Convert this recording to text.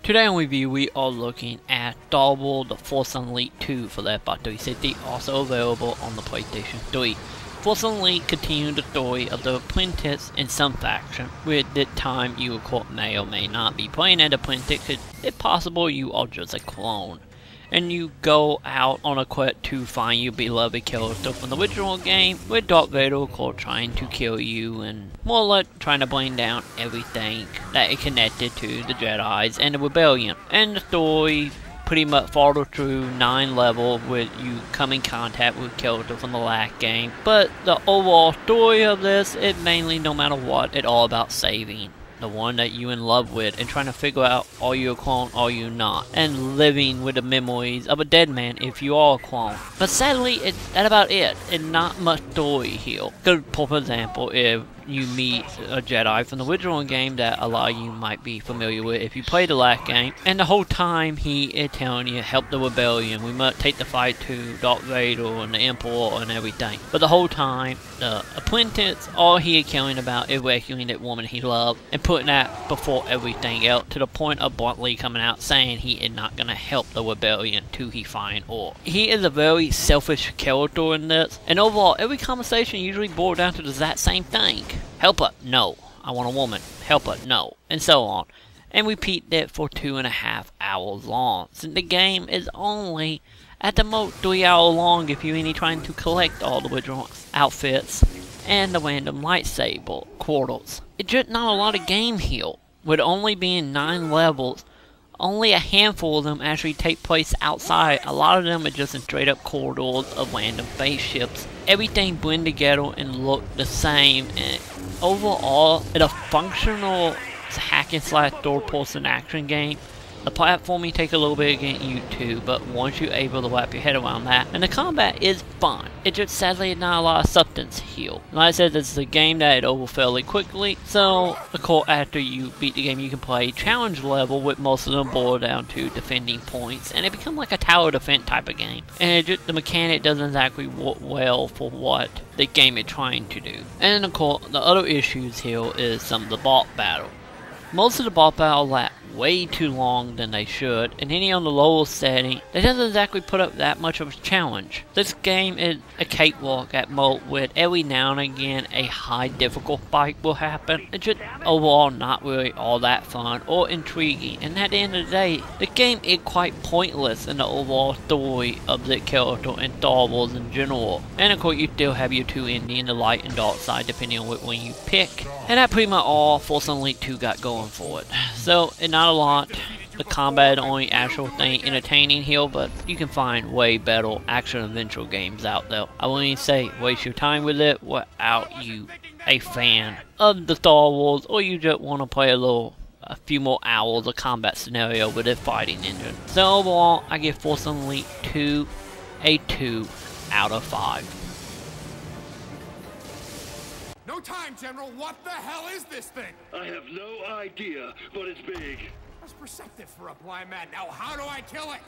Today on review, we are looking at Star Wars The Force Unleashed 2 for the Xbox 360, also available on the PlayStation 3. Force Unleashed continued the story of the apprentice in some faction, with the time you may or may not be playing as apprentice. If possible, you are just a clone. And you go out on a quest to find your beloved character from the original game, with Darth Vader trying to kill you and more or less trying to bring down everything that is connected to the Jedis and the Rebellion. And the story pretty much followed through 9 levels with you come in contact with characters from the last game. But the overall story of this is mainly, no matter what, it's all about saving the one that you're in love with and trying to figure out, are you a clone, are you not, and living with the memories of a dead man if you are a clone. But sadly, that's about it, and not much story here. Good, for example, if you meet a Jedi from the original game that a lot of you might be familiar with if you played the last game, and the whole time he is telling you, help the rebellion, we must take the fight to Darth Vader and the Emperor and everything. But the whole time, the apprentice, all he is caring about is rescuing that woman he loved and putting that before everything else, to the point of bluntly coming out saying he is not going to help the rebellion till he find or. He is a very selfish character in this, and overall every conversation usually boils down to that same thing. Help her? No. I want a woman. Help her? No. And so on. And repeat that for 2.5 hours long, since the game is only at the most 3 hours long if you're only trying to collect all the original outfits and the random lightsaber quarters. It's just not a lot of game here. With only being 9 levels, only a handful of them actually take place outside. A lot of them are just in straight up corridors of random spaceships. Everything blend together and look the same, and overall, it's a functional hack and slash third-person action game. The platforming takes a little bit to get you to, but once you're able to wrap your head around that, and the combat is fun. It just sadly not a lot of substance here. Like I said, this is a game that is over fairly quickly, so of course after you beat the game you can play challenge level, with most of them boil down to defending points, and it becomes like a tower defense type of game. And the mechanic doesn't exactly work well for what the game is trying to do. And of course the other issues here is some of the boss battle. Most of the boss battles last way too long than they should, and any on the lower setting, they doesn't exactly put up that much of a challenge. This game is a cakewalk at most, with every now and again a high difficult fight will happen. It's just overall not really all that fun or intriguing, and at the end of the day, the game is quite pointless in the overall story of the character and Star Wars in general. And of course you still have your 2 endings, the light and dark side, depending on which one you pick. And that's pretty much all Force Unleashed 2 got going for it. So, it's not a lot. The combat is the only actual thing entertaining here, but you can find way better action-adventure games out there. I wouldn't even say waste your time with it without you a fan of the Star Wars, or you just want to play a few more hours of combat scenario with a fighting engine. So overall, I give Force Unleashed 2 a 2 out of 5. No time, General! What the hell is this thing? I have no idea, but it's big. That's perceptive for a blind man. Now how do I kill it?